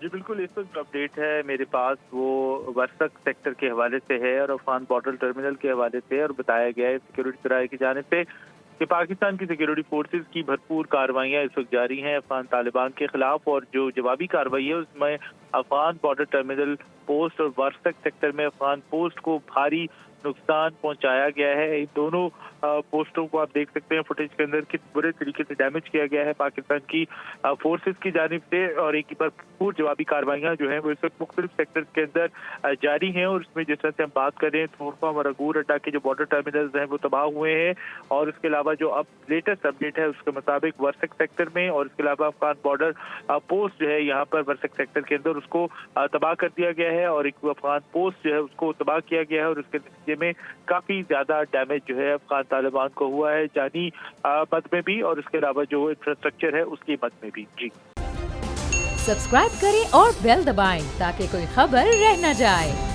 जी बिल्कुल, इस वक्त अपडेट है मेरे पास वो वर्सक सेक्टर के हवाले से है और अफगान बॉर्डर टर्मिनल के हवाले से, और बताया गया है सिक्योरिटी सराय की जानिब से कि पाकिस्तान की सिक्योरिटी फोर्सेस की भरपूर कार्रवाइयाँ इस वक्त जारी हैं अफगान तालिबान के खिलाफ, और जो जवाबी कार्रवाई है उसमें अफगान बॉर्डर टर्मिनल पोस्ट और वर्सक सेक्टर में अफगान पोस्ट को भारी नुकसान पहुंचाया गया है। इन दोनों पोस्टों को आप देख सकते हैं फुटेज के अंदर किस बुरे तरीके से डैमेज किया गया है पाकिस्तान की फोर्सेस की जानिब से, और एक भरपूर जवाबी कार्रवाइयाँ जो हैं वो इस वक्त मुख्तलिफ सेक्टर्स के अंदर जारी हैं। और उसमें जिस तरह से हम बात करें थोरफाम और अगूर अड्डा के जो बॉर्डर टर्मिनल्स हैं वो तबाह हुए हैं, और उसके अलावा जो अब लेटेस्ट अपडेट है उसके मुताबिक वर्सक सेक्टर में और इसके अलावा अफगान बॉर्डर पोस्ट जो है यहाँ पर वर्सक सेक्टर के अंदर उसको तबाह कर दिया गया है, और एक अफगान पोस्ट जो है उसको तबाह किया गया है, और उसके नतीजे में काफी ज्यादा डैमेज जो है अफगान तालिबान को हुआ है, जानी मद में भी और इसके अलावा जो इंफ्रास्ट्रक्चर है उसकी मद में भी। जी सब्सक्राइब करें और बेल दबाएं ताकि कोई खबर रह न जाए।